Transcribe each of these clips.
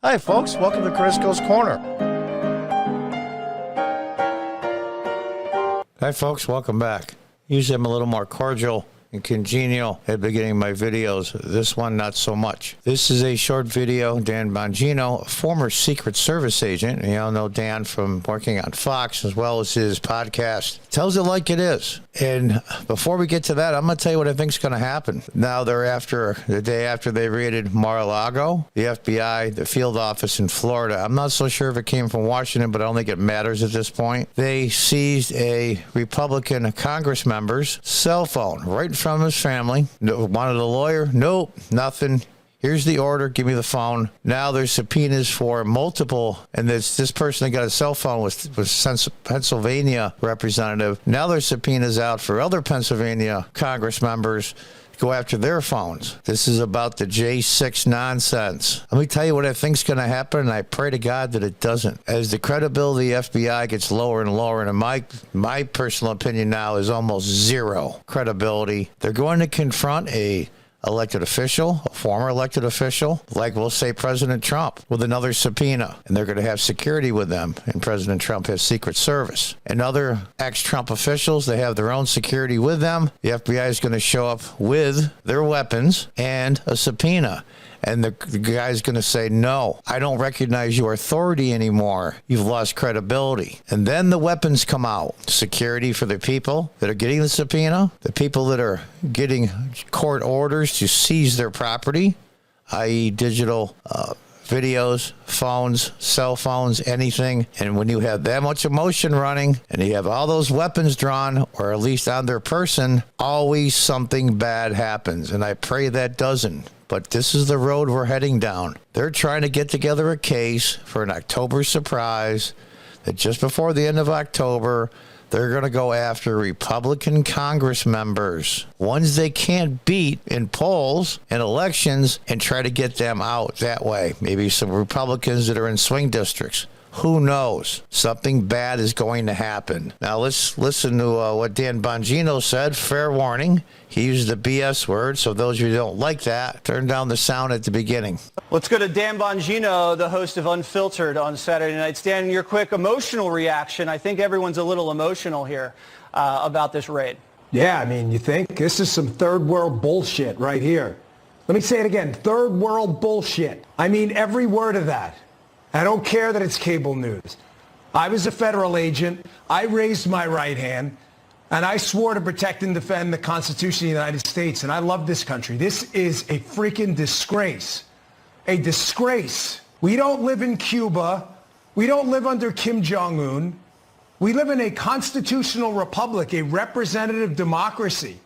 Hi, folks. Welcome to Crisco's Corner. Hi, folks. Welcome back. Usually I'm a little more cordial and congenial at the beginning of my videos. This one, not so much. This is a short video. Dan Bongino, a former Secret Service agent, and you all know Dan from working on Fox as well as his podcast, tells it like it is. And before we get to that, I'm going to tell you what I think is going to happen. Now they're after, the day after they raided Mar-a-Lago, the FBI, the field office in Florida. I'm not so sure if it came from Washington, but I don't think it matters at this point. They seized a Republican Congress member's cell phone right in front of his family. Wanted a lawyer? Nope, nothing. Here's the order. Give me the phone. Now there's subpoenas for multiple, and this person that got a cell phone was Pennsylvania representative. Now there's subpoenas out for other Pennsylvania Congress members to go after their phones. This is about the J6 nonsense. Let me tell you what I think's going to happen, and I pray to God that it doesn't. As the credibility of the FBI gets lower and lower, and my personal opinion now is almost zero credibility, they're going to confront a elected official, a former elected official, like we'll say President Trump, with another subpoena. And they're going to have security with them. And President Trump has Secret Service. And other ex-Trump officials, they have their own security with them. The FBI is going to show up with their weapons and a subpoena. And the guy's going to say, no, I don't recognize your authority anymore. You've lost credibility. And then the weapons come out. Security for the people that are getting the subpoena, the people that are getting court orders to seize their property, i.e. digital videos, phones, cell phones, anything. And when you have that much emotion running and you have all those weapons drawn, or at least on their person, always something bad happens. And I pray that doesn't. But this is the road we're heading down. They're trying to get together a case for an October surprise that just before the end of October, they're going to go after Republican Congress members, ones they can't beat in polls and elections, and try to get them out that way. Maybe some Republicans that are in swing districts. Who knows? Something bad is going to happen. Now let's listen to what Dan Bongino said. Fair warning. He used the BS word, so those of you who don't like that, turn down the sound at the beginning. Let's go to Dan Bongino, the host of Unfiltered on Saturday nights. Dan, your quick emotional reaction. I think everyone's a little emotional here about this raid. Yeah, I mean, you think? This is some third world bullshit right here. Let me say it again. Third world bullshit. I mean every word of that. I don't care that it's cable news. I was a federal agent. I raised my right hand, and I swore to protect and defend the Constitution of the United States, and I love this country. This is a freaking disgrace. A disgrace. We don't live in Cuba. We don't live under Kim Jong-un. We live in a constitutional republic, a representative democracy.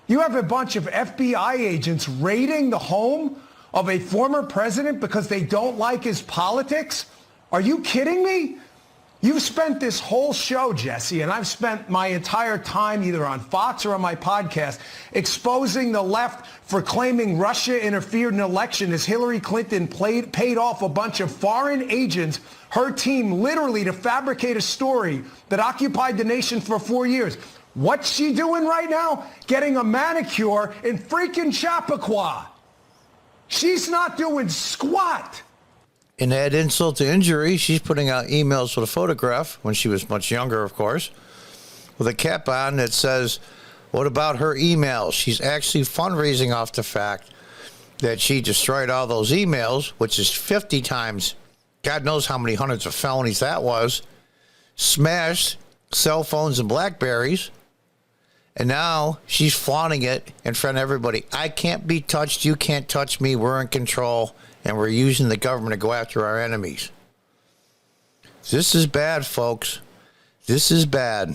You have a bunch of FBI agents raiding the home of a former president because they don't like his politics? Are you kidding me? You've spent this whole show, Jesse, and I've spent my entire time either on Fox or on my podcast exposing the left for claiming Russia interfered in an election as Hillary Clinton paid off a bunch of foreign agents, her team literally to fabricate a story that occupied the nation for 4 years. What's she doing right now? Getting a manicure in freaking Chappaqua. She's not doing squat. And add insult to injury, she's putting out emails with a photograph, when she was much younger, of course, with a cap on that says, what about her emails? She's actually fundraising off the fact that she destroyed all those emails, which is 50 times, God knows how many hundreds of felonies that was, smashed cell phones and Blackberries, and now she's flaunting it in front of everybody. I can't be touched. You can't touch me. We're in control, and we're using the government to go after our enemies. This is bad, folks. This is bad.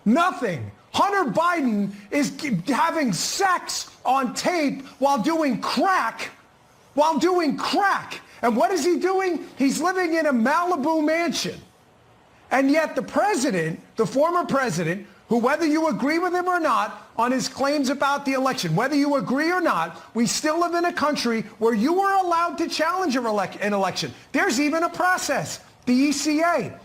Nothing. Hunter Biden is having sex on tape while doing crack. And what is he doing? He's living in a Malibu mansion. And yet the president, the former president, who, whether you agree with him or not on his claims about the election, whether you agree or not, we still live in a country where you are allowed to challenge an election. There's even a process, the ECA,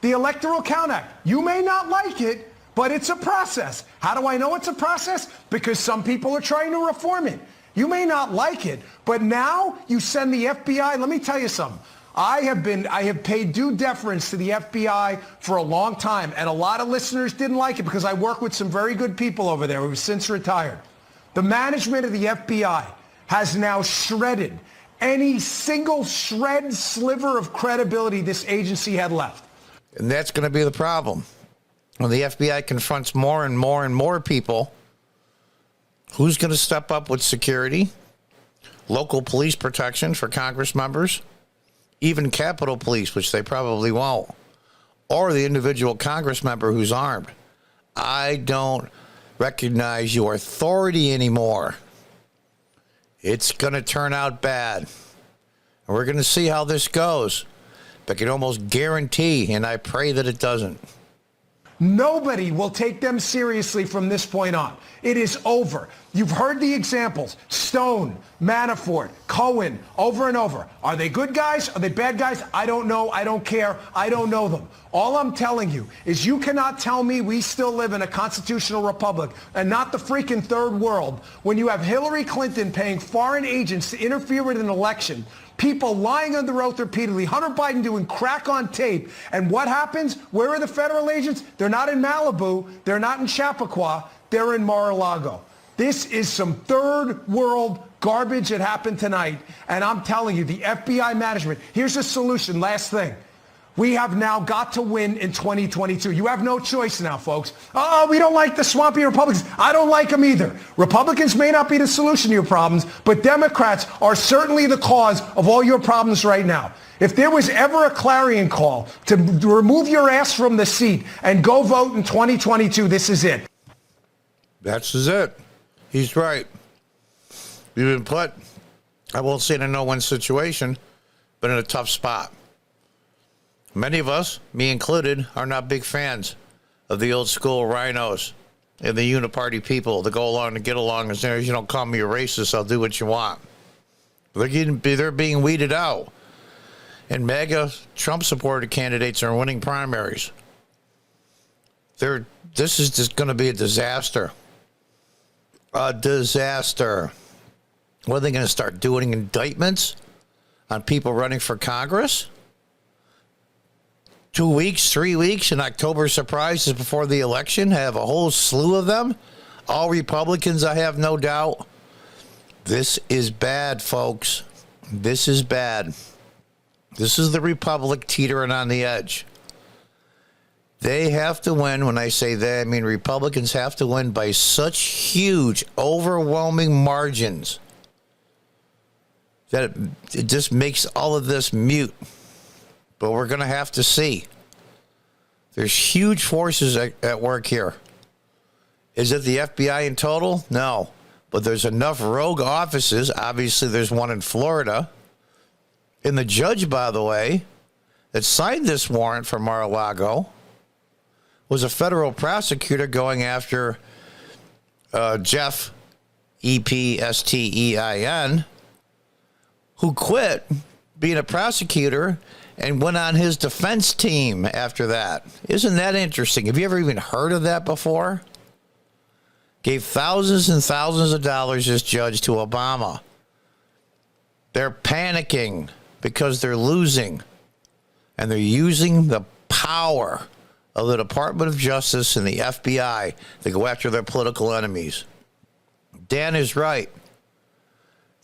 the Electoral Count Act. You may not like it, but it's a process. How do I know it's a process? Because some people are trying to reform it. You may not like it, but now you send the FBI. Let me tell you something. I have paid due deference to the FBI for a long time, and a lot of listeners didn't like it because I work with some very good people over there who have since retired. The management of the FBI has now shredded any single sliver of credibility this agency had left. And that's going to be the problem. When the FBI confronts more and more and more people, who's going to step up with security, local police protection for Congress members, even Capitol Police, which they probably won't, or the individual Congress member who's armed? I don't recognize your authority anymore. It's going to turn out bad. And we're going to see how this goes. But I can almost guarantee, and I pray that it doesn't, nobody will take them seriously from this point on. It is over. You've heard the examples. Stone, Manafort, Cohen, over and over. Are they good guys? Are they bad guys? I don't know. I don't care. I don't know them. All I'm telling you is you cannot tell me we still live in a constitutional republic and not the freaking third world when you have Hillary Clinton paying foreign agents to interfere with an election, people lying under oath repeatedly, Hunter Biden doing crack on tape. And what happens? Where are the federal agents? They're not in Malibu. They're not in Chappaqua. They're in Mar-a-Lago. This is some third world garbage that happened tonight. And I'm telling you, the FBI management, here's the solution. Last thing. We have now got to win in 2022. You have no choice now, folks. Oh, we don't like the swampy Republicans. I don't like them either. Republicans may not be the solution to your problems, but Democrats are certainly the cause of all your problems right now. If there was ever a clarion call to remove your ass from the seat and go vote in 2022, this is it. That's it. He's right. We've been put, I won't say in a no-win situation, but in a tough spot. Many of us, me included, are not big fans of the old school rhinos and the uniparty people that go along to get along. As long as you don't call me a racist, I'll do what you want. They're being weeded out. And MAGA Trump-supported candidates are winning primaries. This is just going to be a disaster. A disaster. What are they going to start doing? Indictments on people running for Congress? 2 weeks, 3 weeks, and October surprises before the election, have a whole slew of them. All Republicans, I have no doubt. This is bad, folks. This is bad. This is the Republic teetering on the edge. They have to win. When I say they, I mean Republicans have to win by such huge, overwhelming margins that it just makes all of this mute. But we're going to have to see. There's huge forces at work here. Is it the FBI in total? No. But there's enough rogue offices. Obviously, there's one in Florida. And the judge, by the way, that signed this warrant for Mar-a-Lago was a federal prosecutor going after Jeff, Epstein, who quit being a prosecutor and went on his defense team after that. Isn't that interesting? Have you ever even heard of that before? Gave thousands and thousands of dollars, this judge, to Obama. They're panicking because they're losing. And they're using the power of the Department of Justice and the FBI to go after their political enemies. Dan is right.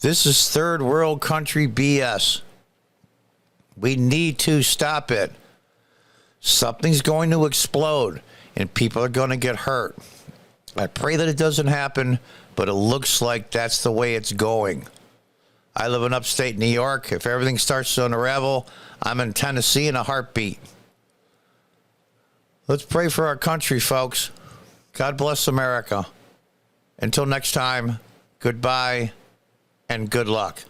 This is third world country BS. We need to stop it. Something's going to explode, and people are going to get hurt. I pray that it doesn't happen, but it looks like that's the way it's going. I live in upstate New York. If everything starts to unravel, I'm in Tennessee in a heartbeat. Let's pray for our country, folks. God bless America. Until next time, goodbye and good luck.